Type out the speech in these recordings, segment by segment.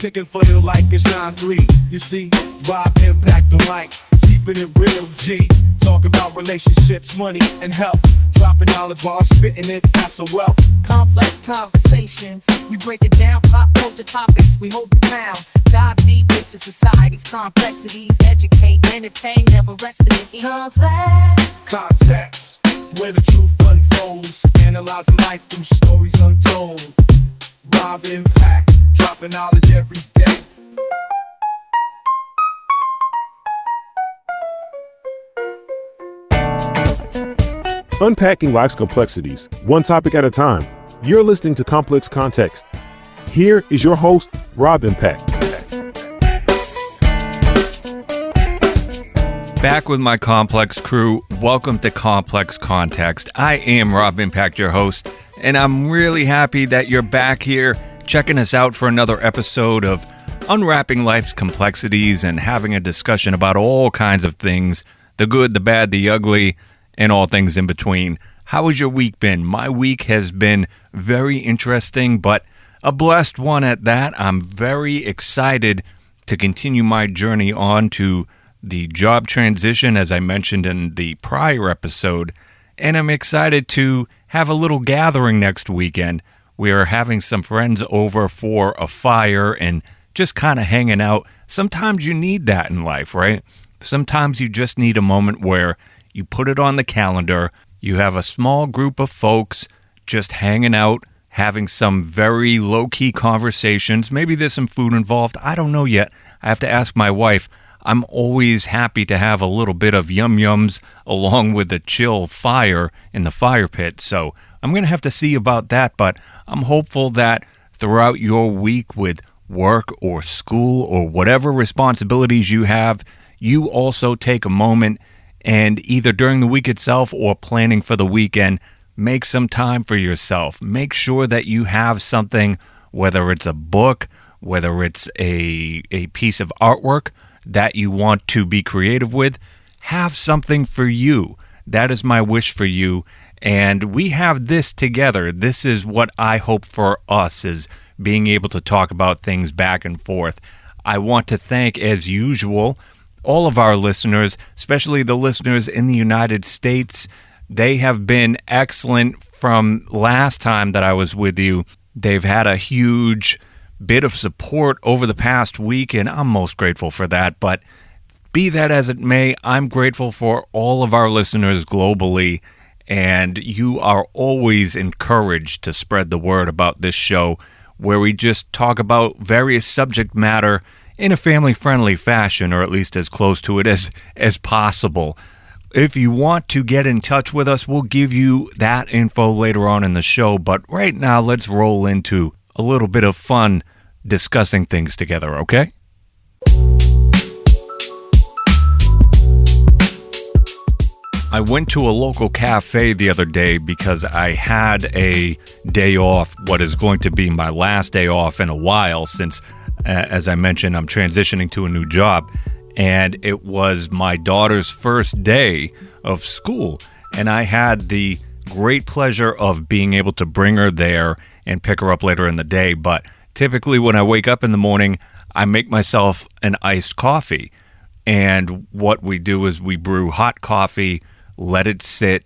kicking for you like it's 9-3. You see, Rob impact the mic, keeping it real, G. Talk about relationships, money, and health. Dropping knowledge while I'm spitting it, that's a wealth. Complex conversations, we break it down. Pop culture topics, we hold it down. Dive deep into society's complexities. Educate, entertain, never rest in it. Complex Context, where the truth unfolds. Analyzing life through stories untold. Rob impact, dropping knowledge every day. Unpacking life's complexities, one topic at a time. You're listening to Complex Context. Here is your host, Rob Impact. Back with my Complex crew. Welcome to Complex Context. I am Rob Impact, your host, and I'm really happy that you're back here checking us out for another episode of unwrapping life's complexities and having a discussion about all kinds of things, the good, the bad, the ugly, and all things in between. How has your week been? My week has been very interesting, but a blessed one at that. I'm very excited to continue my journey on to the job transition, as I mentioned in the prior episode, and I'm excited to have a little gathering next weekend. We are having some friends over for a fire and just kind of hanging out. Sometimes you need that in life, right? Sometimes you just need a moment where you put it on the calendar, you have a small group of folks just hanging out, having some very low-key conversations. Maybe there's some food involved. I don't know yet. I have to ask my wife. I'm always happy to have a little bit of yum-yums along with a chill fire in the fire pit. So I'm going to have to see about that, but I'm hopeful that throughout your week with work or school or whatever responsibilities you have, you also take a moment and either during the week itself or planning for the weekend, make some time for yourself. Make sure that you have something, whether it's a book, whether it's a piece of artwork that you want to be creative with, have something for you. That is my wish for you. And we have this together. This is what I hope for us, is being able to talk about things back and forth. I want to thank, as usual, all of our listeners, especially the listeners in the United States. They have been excellent from last time that I was with you. They've had a huge bit of support over the past week, and I'm most grateful for that. But be that as it may, I'm grateful for all of our listeners globally, and you are always encouraged to spread the word about this show, where we just talk about various subject matter in a family-friendly fashion, or at least as close to it as possible. If you want to get in touch with us, we'll give you that info later on in the show. But right now, let's roll into a little bit of fun discussing things together, okay? I went to a local cafe the other day because I had a day off, what is going to be my last day off in a while, since as I mentioned, I'm transitioning to a new job, and it was my daughter's first day of school, and I had the great pleasure of being able to bring her there and pick her up later in the day. But typically when I wake up in the morning, I make myself an iced coffee, and what we do is we brew hot coffee, let it sit,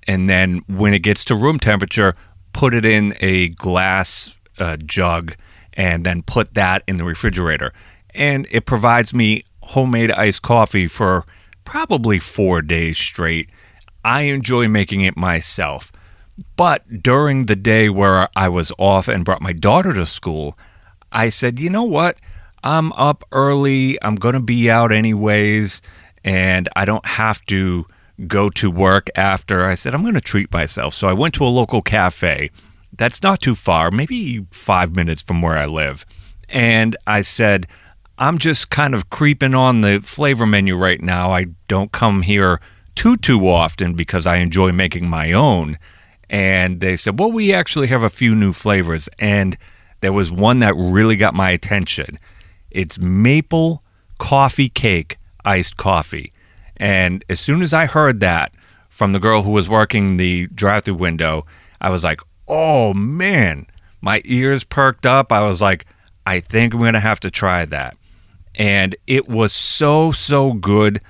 and then when it gets to room temperature, put it in a glass jug, and then put that in the refrigerator. And it provides me homemade iced coffee for probably 4 days straight. I enjoy making it myself. But during the day where I was off and brought my daughter to school, I said, you know what? I'm up early. I'm going to be out anyways, and I don't have to go to work after. I said, I'm going to treat myself. So I went to a local cafe that's not too far, maybe 5 minutes from where I live. And I said, I'm just kind of creeping on the flavor menu right now. I don't come here too often because I enjoy making my own. And they said, well, we actually have a few new flavors. And there was one that really got my attention. It's maple coffee cake iced coffee. And as soon as I heard that from the girl who was working the drive-thru window, I was like, oh man, my ears perked up. I was like, I think I'm going to have to try that. And it was so good.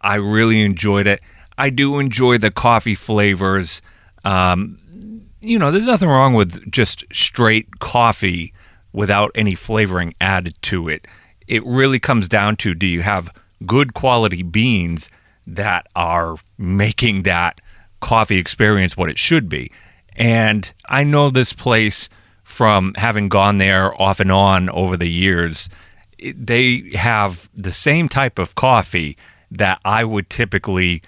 I really enjoyed it. I do enjoy the coffee flavors. There's nothing wrong with just straight coffee without any flavoring added to it. It really comes down to, do you have good quality beans that are making that coffee experience what it should be? And I know this place from having gone there off and on over the years. They have the same type of coffee that I would typically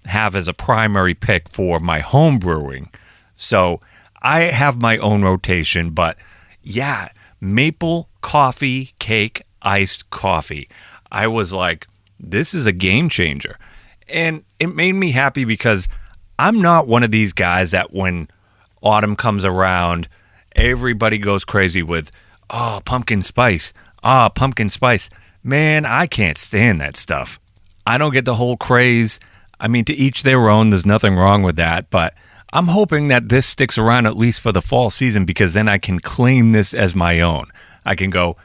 have as a primary pick for my home brewing. So I have my own rotation, but yeah, maple coffee cake iced coffee. I was like, this is a game changer. And it made me happy because I'm not one of these guys that when autumn comes around, everybody goes crazy with, oh, pumpkin spice. Ah, pumpkin spice. Man, I can't stand that stuff. I don't get the whole craze. I mean, to each their own. There's nothing wrong with that. But I'm hoping that this sticks around at least for the fall season, because then I can claim this as my own. I can go,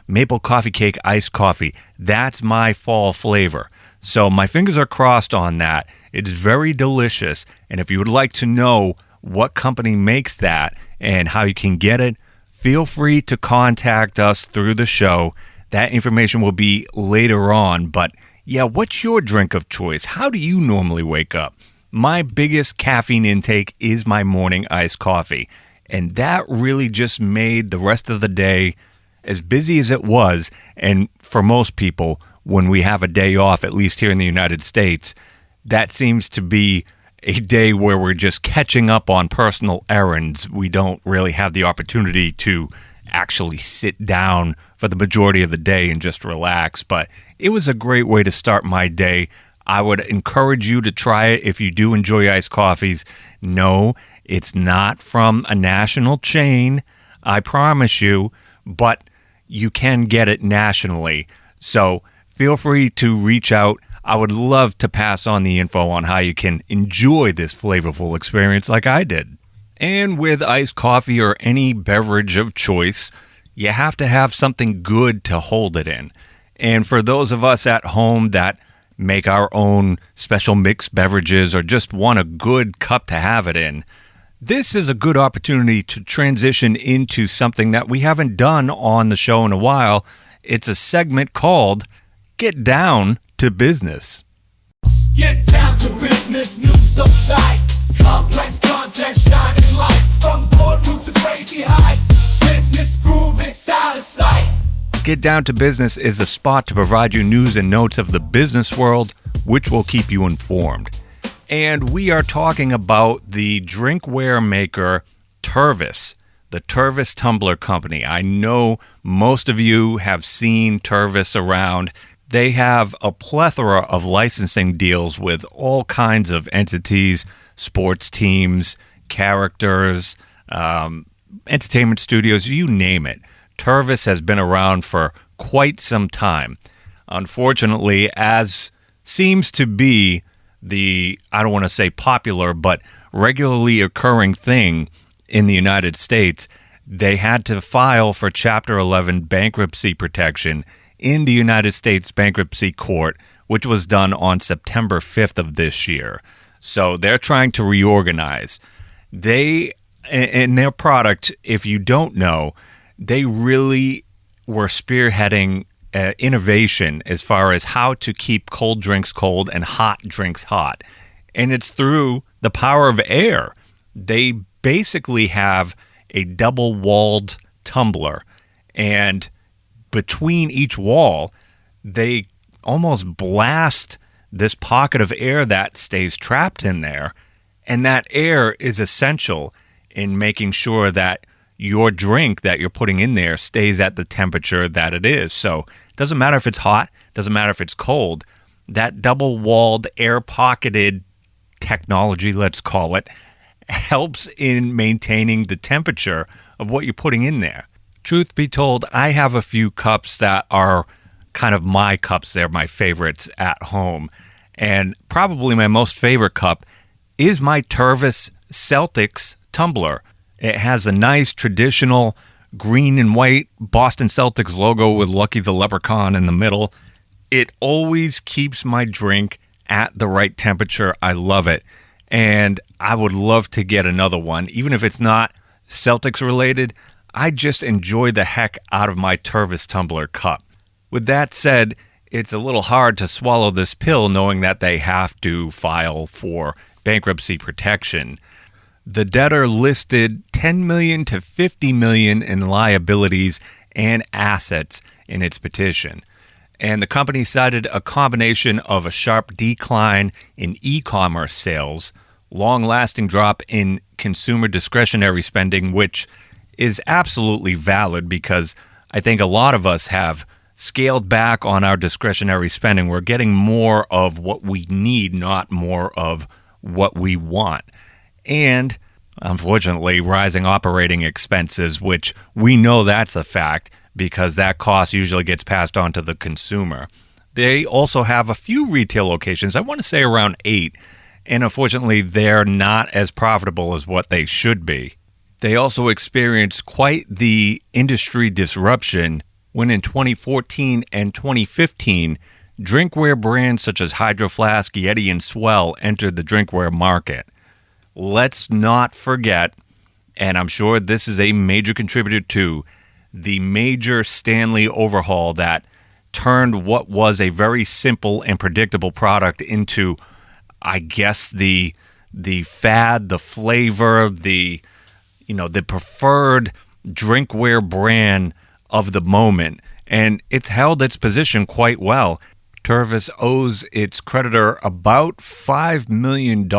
maple coffee cake iced coffee. That's my fall flavor. So my fingers are crossed on that. It is very delicious. And if you would like to know what company makes that and how you can get it, feel free to contact us through the show. That information will be later on. But yeah, what's your drink of choice? How do you normally wake up? My biggest caffeine intake is my morning iced coffee. And that really just made the rest of the day, as busy as it was, and for most people, when we have a day off, at least here in the United States, that seems to be a day where we're just catching up on personal errands. We don't really have the opportunity to actually sit down for the majority of the day and just relax. But it was a great way to start my day. I would encourage you to try it if you do enjoy iced coffees. No, it's not from a national chain, I promise you, but you can get it nationally. So feel free to reach out. I would love to pass on the info on how you can enjoy this flavorful experience like I did. And with iced coffee or any beverage of choice, you have to have something good to hold it in. And for those of us at home that make our own special mixed beverages or just want a good cup to have it in, this is a good opportunity to transition into something that we haven't done on the show in a while. It's a segment called Get Down to Business. Get down to business, news so tight. Complex content shining light. From boardrooms to crazy heights. Business grooving out of sight. Get Down to Business is a spot to provide you news and notes of the business world, which will keep you informed. And we are talking about the drinkware maker Tervis, the Tervis Tumbler Company. I know most of you have seen Tervis around. They have a plethora of licensing deals with all kinds of entities, sports teams, characters, entertainment studios, you name it. Tervis has been around for quite some time. Unfortunately, as seems to be the, I don't want to say popular, but regularly occurring thing in the United States, they had to file for Chapter 11 bankruptcy protection in the United States Bankruptcy Court, which was done on September 5th of this year. So they're trying to reorganize. They, in their product, if you don't know, they really were spearheading innovation as far as how to keep cold drinks cold and hot drinks hot. And it's through the power of air. They basically have a double-walled tumbler, and between each wall, they almost blast this pocket of air that stays trapped in there, and that air is essential in making sure that your drink that you're putting in there stays at the temperature that it is. So it doesn't matter if it's hot, doesn't matter if it's cold. That double-walled, air-pocketed technology, let's call it, helps in maintaining the temperature of what you're putting in there. Truth be told, I have a few cups that are kind of my cups. They're my favorites at home. And probably my most favorite cup is my Tervis Celtics tumbler. It has a nice traditional green and white Boston Celtics logo with Lucky the Leprechaun in the middle. It always keeps my drink at the right temperature. I love it. And I would love to get another one, even if it's not Celtics related. I just enjoy the heck out of my Tervis tumbler cup. With that said, it's a little hard to swallow this pill knowing that they have to file for bankruptcy protection. The debtor listed $10 million to $50 million in liabilities and assets in its petition. And the company cited a combination of a sharp decline in e-commerce sales, long-lasting drop in consumer discretionary spending, which is absolutely valid because I think a lot of us have scaled back on our discretionary spending. We're getting more of what we need, not more of what we want. And unfortunately, rising operating expenses, which we know that's a fact because that cost usually gets passed on to the consumer. They also have a few retail locations, I want to say around 8, and unfortunately, they're not as profitable as what they should be. They also experienced quite the industry disruption when in 2014 and 2015, drinkware brands such as Hydro Flask, Yeti, and Swell entered the drinkware market. Let's not forget, and I'm sure this is a major contributor to, the major Stanley overhaul that turned what was a very simple and predictable product into, I guess, the fad, the flavor, the preferred drinkware brand of the moment. And it's held its position quite well. Tervis owes its creditor about $5 million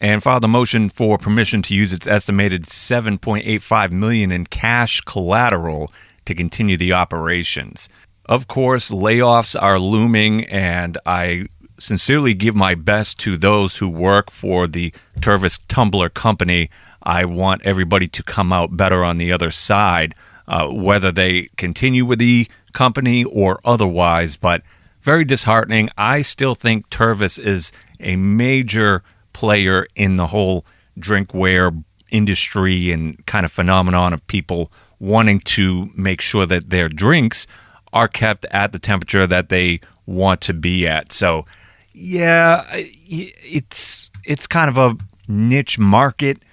and filed a motion for permission to use its estimated $7.85 million in cash collateral to continue the operations. Of course, layoffs are looming, and I sincerely give my best to those who work for the Tervis Tumbler Company. I want everybody to come out better on the other side, whether they continue with the company or otherwise, but very disheartening. I still think Tervis is a major player in the whole drinkware industry and kind of phenomenon of people wanting to make sure that their drinks are kept at the temperature that they want to be at. So, yeah, it's kind of a niche market,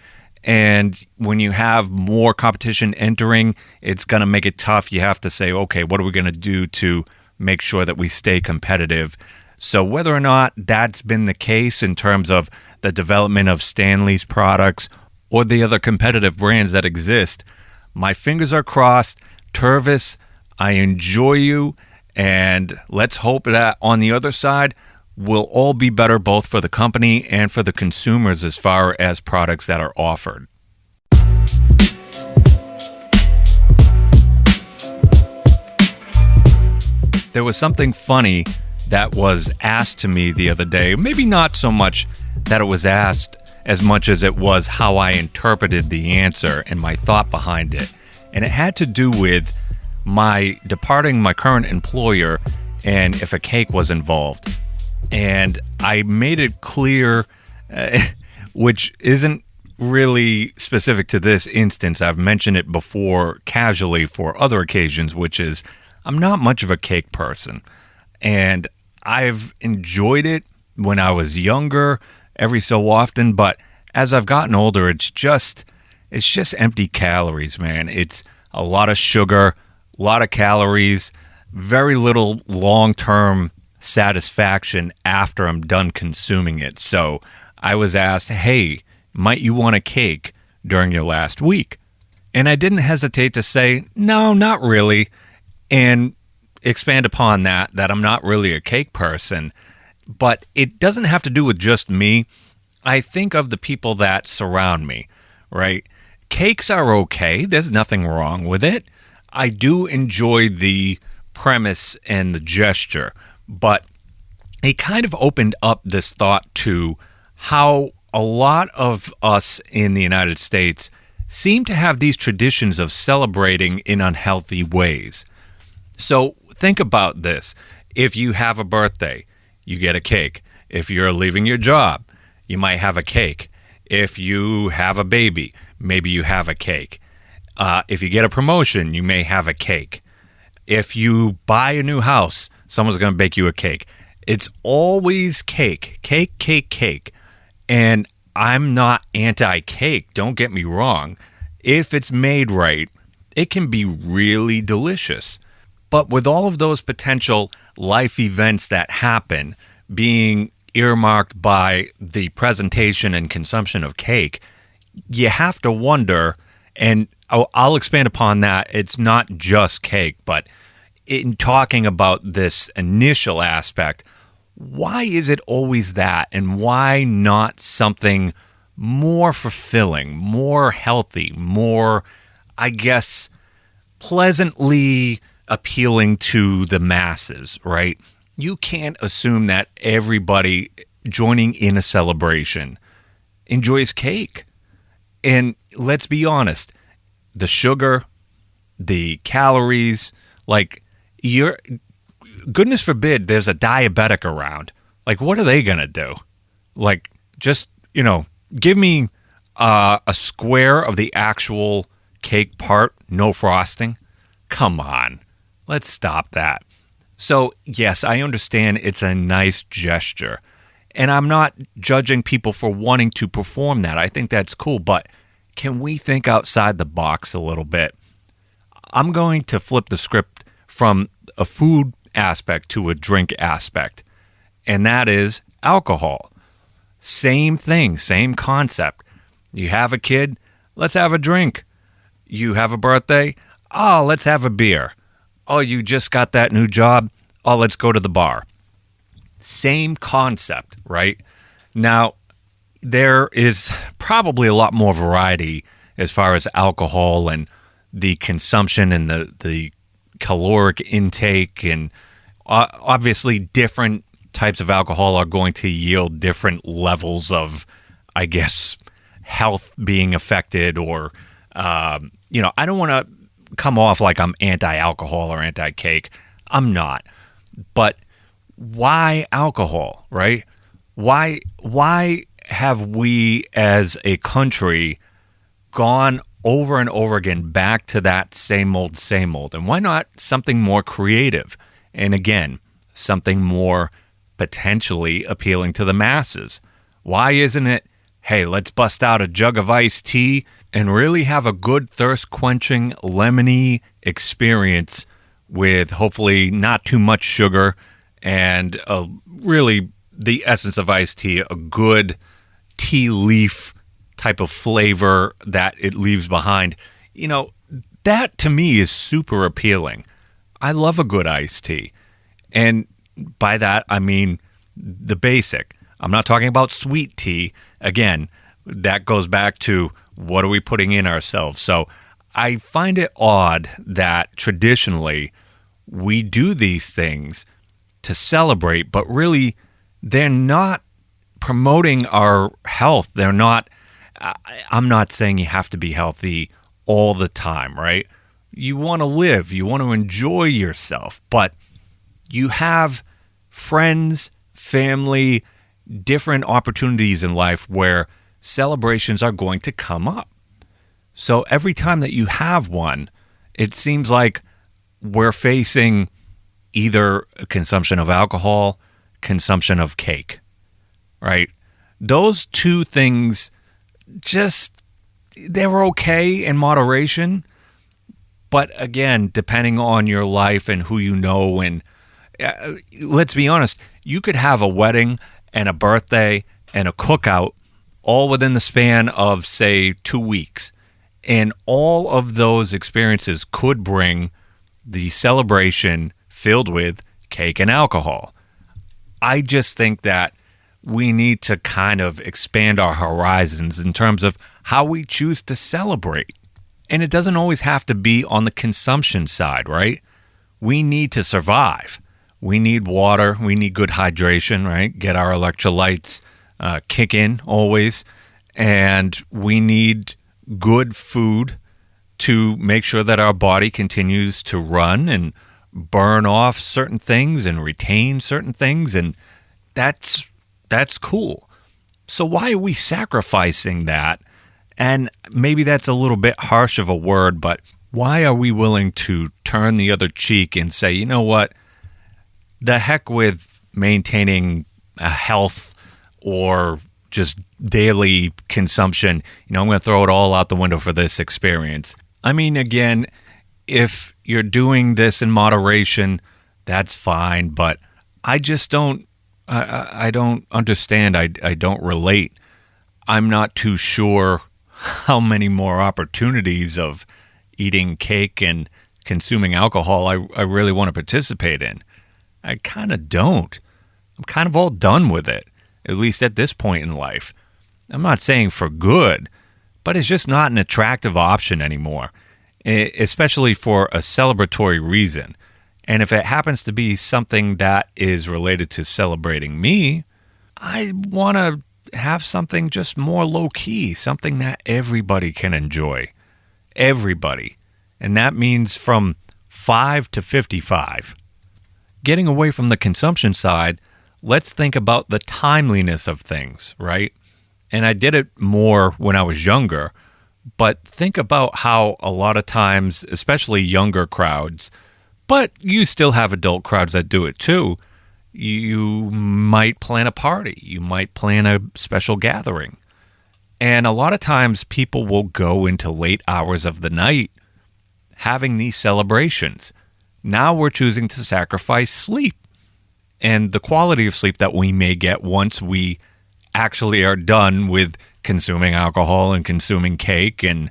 and when you have more competition entering, it's going to make it tough. You have to say, okay, what are we going to do to make sure that we stay competitive? So whether or not that's been the case in terms of the development of Stanley's products or the other competitive brands that exist, my fingers are crossed. Tervis, I enjoy you, and let's hope that on the other side, we'll all be better both for the company and for the consumers as far as products that are offered. There was something funny that was asked to me the other day. Maybe not so much that it was asked as much as it was how I interpreted the answer and my thought behind it. And it had to do with my departing my current employer and if a cake was involved. And I made it clear, which isn't really specific to this instance. I've mentioned it before casually for other occasions, which is I'm not much of a cake person. And I've enjoyed it when I was younger every so often, but as I've gotten older, it's just empty calories, man. It's a lot of sugar, a lot of calories, very little long-term satisfaction after I'm done consuming it. So I was asked, hey, might you want a cake during your last week? And I didn't hesitate to say, no, not really, and expand upon that I'm not really a cake person. But it doesn't have to do with just me. I think of the people that surround me, right? Cakes are okay. There's nothing wrong with it. I do enjoy the premise and the gesture, but it kind of opened up this thought to how a lot of us in the United States seem to have these traditions of celebrating in unhealthy ways. So think about this. If you have a birthday, you get a cake. If you're leaving your job, you might have a cake. If you have a baby, maybe you have a cake. If you get a promotion, you may have a cake. If you buy a new house, someone's going to bake you a cake. It's always cake, cake, cake, cake. And I'm not anti-cake, don't get me wrong. If it's made right, it can be really delicious. But with all of those potential life events that happen being earmarked by the presentation and consumption of cake, you have to wonder, and I'll expand upon that. It's not just cake, but in talking about this initial aspect, why is it always that? And why not something more fulfilling, more healthy, more, I guess, pleasantly appealing to the masses, right? You can't assume that everybody joining in a celebration enjoys cake. And let's be honest, the sugar, the calories, like, goodness forbid there's a diabetic around. Like, what are they going to do? Like, just, give me a square of the actual cake part, no frosting. Come on, let's stop that. So, yes, I understand it's a nice gesture. And I'm not judging people for wanting to perform that. I think that's cool. But can we think outside the box a little bit? I'm going to flip the script from a food aspect to a drink aspect. And that is alcohol. Same thing, same concept. You have a kid, let's have a drink. You have a birthday, oh, let's have a beer. Oh, you just got that new job, oh, let's go to the bar. Same concept, right? Now, there is probably a lot more variety as far as alcohol and the consumption and the caloric intake, and obviously different types of alcohol are going to yield different levels of, I guess, health being affected, or, I don't want to come off like I'm anti-alcohol or anti-cake. I'm not. But why alcohol, right? Why have we as a country gone over and over again back to that same old? And why not something more creative? And again, something more potentially appealing to the masses. Why isn't it, hey, let's bust out a jug of iced tea and really have a good thirst-quenching, lemony experience with hopefully not too much sugar and really the essence of iced tea, a good tea leaf type of flavor that it leaves behind. That to me is super appealing. I love a good iced tea. And by that, I mean the basic. I'm not talking about sweet tea. Again, that goes back to what are we putting in ourselves. So I find it odd that traditionally we do these things to celebrate, but really they're not promoting our health. They're not, I'm not saying you have to be healthy all the time, right? You want to live, you want to enjoy yourself, but you have friends, family, different opportunities in life where celebrations are going to come up. So every time that you have one, it seems like we're facing either consumption of alcohol, consumption of cake, right? Those two things they're okay in moderation. But again, depending on your life and who you know, and let's be honest, you could have a wedding and a birthday and a cookout all within the span of, say, 2 weeks. And all of those experiences could bring the celebration filled with cake and alcohol. I just think that we need to kind of expand our horizons in terms of how we choose to celebrate. And it doesn't always have to be on the consumption side, right? We need to survive. We need water. We need good hydration, right? Get our electrolytes kick in always. And we need good food to make sure that our body continues to run and burn off certain things and retain certain things. And that's cool. So why are we sacrificing that And maybe that's a little bit harsh of a word, but why are we willing to turn the other cheek and say, you know what, the heck with maintaining a health or just daily consumption, I'm going to throw it all out the window for this experience. I mean, again, if you're doing this in moderation, that's fine, but I just don't, I don't understand. I don't relate. I'm not too sure how many more opportunities of eating cake and consuming alcohol I really want to participate in. I kind of don't. I'm kind of all done with it, at least at this point in life. I'm not saying for good, but it's just not an attractive option anymore, especially for a celebratory reason. And if it happens to be something that is related to celebrating me, I want to have something just more low-key, something that everybody can enjoy. Everybody. And that means from 5 to 55. Getting away from the consumption side, let's think about the timeliness of things, right? And I did it more when I was younger, but think about how a lot of times, especially younger crowds, but you still have adult crowds that do it too, you might plan a party, you might plan a special gathering. And a lot of times people will go into late hours of the night having these celebrations. Now we're choosing to sacrifice sleep and the quality of sleep that we may get once we actually are done with consuming alcohol and consuming cake and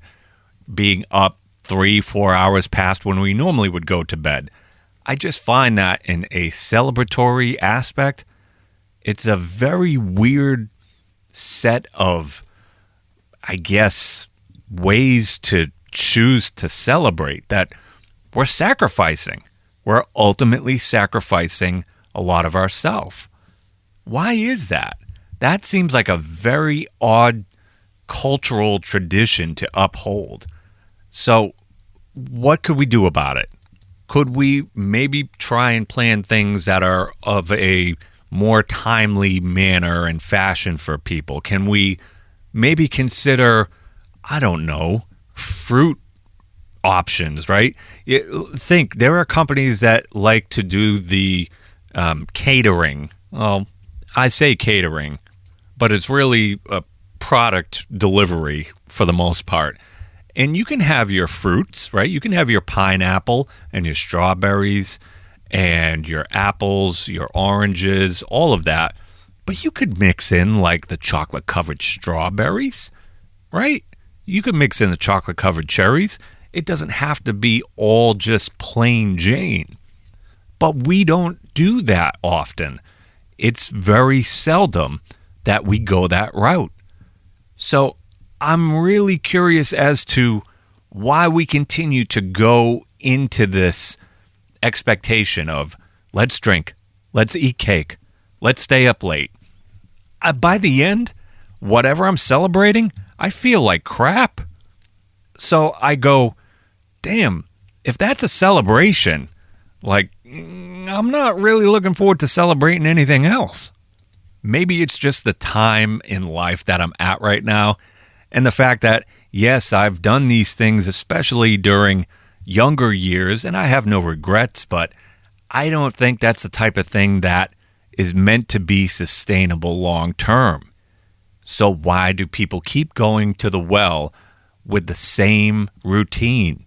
being up 3-4 hours past when we normally would go to bed. I just find that in a celebratory aspect, it's a very weird set of, I guess, ways to choose to celebrate that we're sacrificing. We're ultimately sacrificing a lot of ourselves. Why is that? That seems like a very odd cultural tradition to uphold. So what could we do about it? Could we maybe try and plan things that are of a more timely manner and fashion for people? Can we maybe consider, I don't know, fruit options, right? Think, there are companies that like to do the catering. Well, I say catering, but it's really a product delivery for the most part. And you can have your fruits, right? You can have your pineapple and your strawberries and your apples, your oranges, all of that. But you could mix in like the chocolate-covered strawberries, right? You could mix in the chocolate-covered cherries. It doesn't have to be all just plain Jane. But we don't do that often. It's very seldom that we go that route. So I'm really curious as to why we continue to go into this expectation of let's drink, let's eat cake, let's stay up late. By the end, whatever I'm celebrating, I feel like crap. So I go, damn, if that's a celebration, like, I'm not really looking forward to celebrating anything else. Maybe it's just the time in life that I'm at right now. And the fact that, yes, I've done these things, especially during younger years, and I have no regrets, but I don't think that's the type of thing that is meant to be sustainable long term. So why do people keep going to the well with the same routine?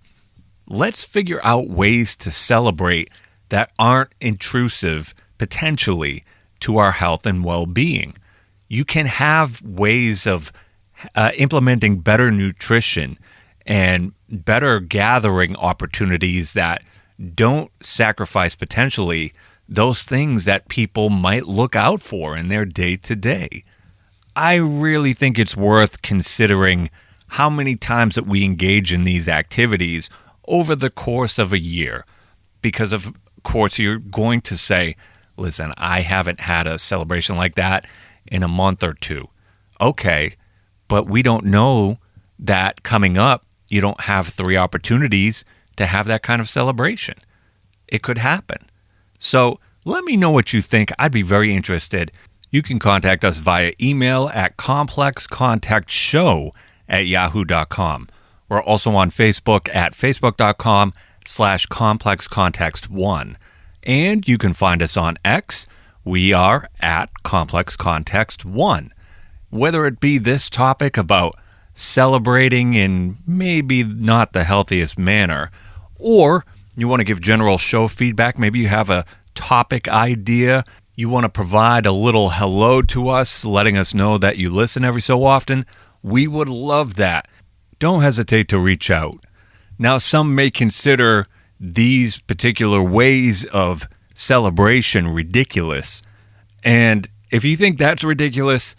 Let's figure out ways to celebrate that aren't intrusive, potentially, to our health and well-being. You can have ways of implementing better nutrition and better gathering opportunities that don't sacrifice potentially those things that people might look out for in their day-to-day. I really think it's worth considering how many times that we engage in these activities over the course of a year. Because of course you're going to say, listen, I haven't had a celebration like that in a month or two. Okay, but we don't know that coming up, you don't have 3 opportunities to have that kind of celebration. It could happen. So let me know what you think. I'd be very interested. You can contact us via email at complexcontactshow @yahoo.com. We're also on Facebook at facebook.com/complexcontext1. And you can find us on X. We are at complexcontext1. Whether it be this topic about celebrating in maybe not the healthiest manner, or you want to give general show feedback, maybe you have a topic idea, you want to provide a little hello to us, letting us know that you listen every so often, we would love that. Don't hesitate to reach out. Now, some may consider these particular ways of celebration ridiculous. And if you think that's ridiculous,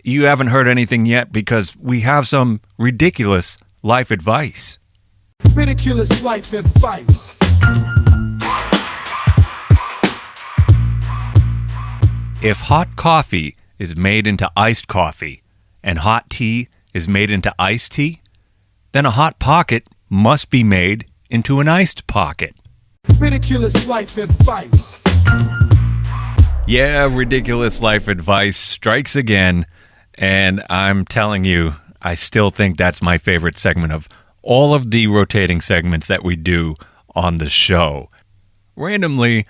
you haven't heard anything yet, because we have some ridiculous life advice. Ridiculous life advice. If hot coffee is made into iced coffee and hot tea is made into iced tea, then a hot pocket must be made into an iced pocket. Ridiculous life advice. Yeah, ridiculous life advice strikes again, and I'm telling you, I still think that's my favorite segment of all of the rotating segments that we do on the show. Randomly,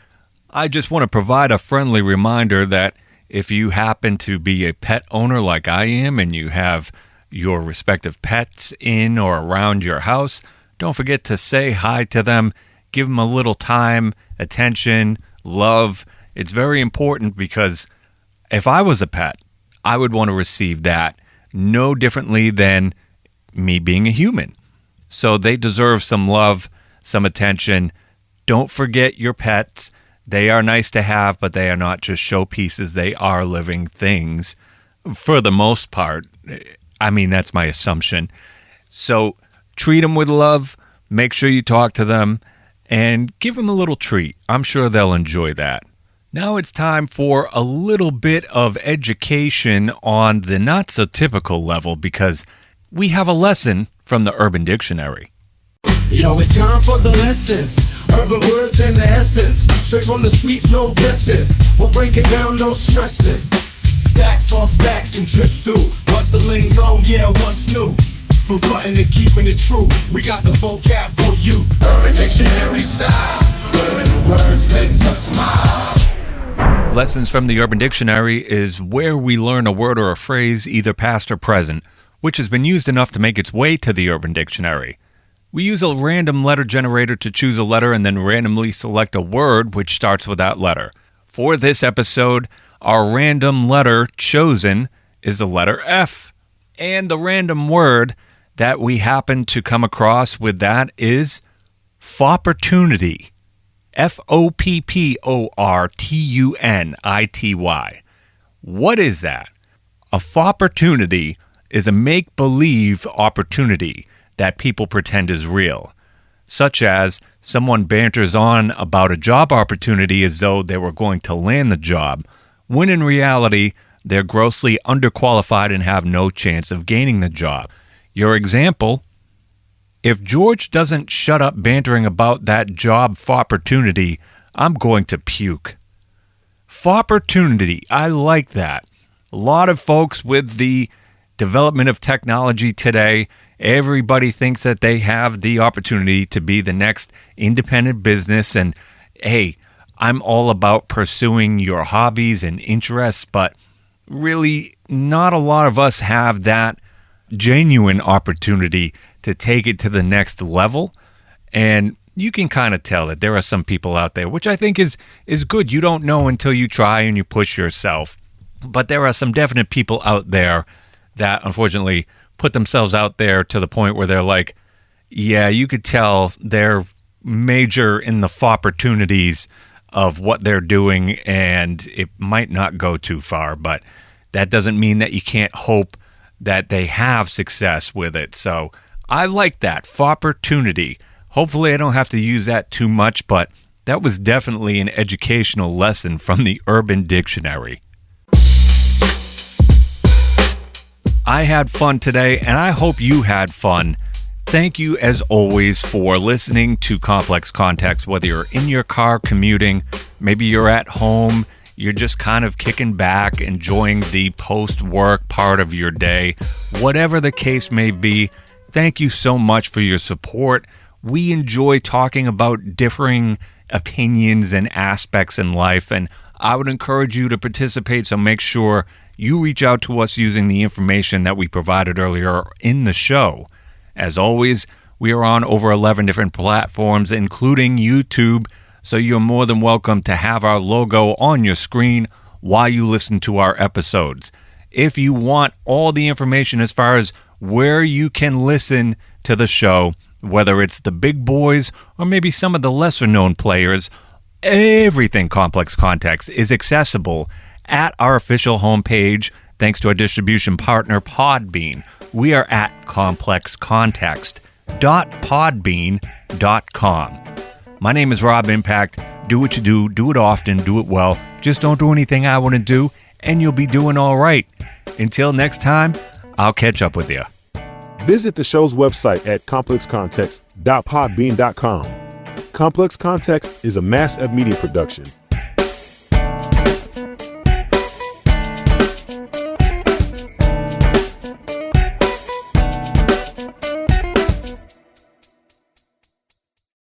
I just want to provide a friendly reminder that if you happen to be a pet owner like I am and you have your respective pets in or around your house, don't forget to say hi to them, give them a little time, attention, love. It's very important, because if I was a pet, I would want to receive that no differently than me being a human. So they deserve some love, some attention. Don't forget your pets. They are nice to have, but they are not just showpieces. They are living things for the most part. I mean, that's my assumption. So treat them with love. Make sure you talk to them and give them a little treat. I'm sure they'll enjoy that. Now it's time for a little bit of education on the not so typical level, because we have a lesson from the Urban Dictionary. Yo, it's time for the lessons. Urban words and the essence. Straight from the streets, no guessing. We'll break it down, no stressing. Stacks on stacks and drip too. What's the lingo? Yeah, what's new? From frontin' to keeping it true, we got the vocab for you. Urban Dictionary style. Learning words makes us smile. Lessons from the Urban Dictionary is where we learn a word or a phrase, either past or present, which has been used enough to make its way to the Urban Dictionary. We use a random letter generator to choose a letter and then randomly select a word which starts with that letter. For this episode, our random letter chosen is the letter F. And the random word that we happen to come across with that is fopportunity. Fopportunity. What is that? A fopportunity is a make-believe opportunity that people pretend is real, such as someone banters on about a job opportunity as though they were going to land the job, when in reality, they're grossly underqualified and have no chance of gaining the job. Your example: if George doesn't shut up bantering about that job fopportunity, I'm going to puke. Fopportunity, I like that. A lot of folks with the development of technology today, everybody thinks that they have the opportunity to be the next independent business. And hey, I'm all about pursuing your hobbies and interests, but really not a lot of us have that genuine opportunity to take it to the next level. And you can kind of tell that there are some people out there, which I think is good. You don't know until you try and you push yourself. But there are some definite people out there that unfortunately put themselves out there to the point where they're like, yeah, you could tell they're major in the fopportunities of what they're doing, and it might not go too far, but that doesn't mean that you can't hope that they have success with it. So I like that, fopportunity. Hopefully I don't have to use that too much, but that was definitely an educational lesson from the Urban Dictionary. I had fun today, and I hope you had fun. Thank you, as always, for listening to Complex Context, whether you're in your car commuting, maybe you're at home you're just kind of kicking back, enjoying the post-work part of your day. Whatever the case may be, thank you so much for your support. We enjoy talking about differing opinions and aspects in life, and I would encourage you to participate, so make sure you reach out to us using the information that we provided earlier in the show. As always, we are on over 11 different platforms, including YouTube, so you're more than welcome to have our logo on your screen while you listen to our episodes. If you want all the information as far as where you can listen to the show, whether it's the big boys or maybe some of the lesser-known players, everything Complex Context is accessible at our official homepage, thanks to our distribution partner, Podbean. We are at complexcontext.podbean.com. My name is Rob Impact. Do what you do it often, do it well. Just don't do anything I want to do, and you'll be doing all right. Until next time, I'll catch up with you. Visit the show's website at complexcontext.podbean.com. Complex Context is a Mass Ed Media production.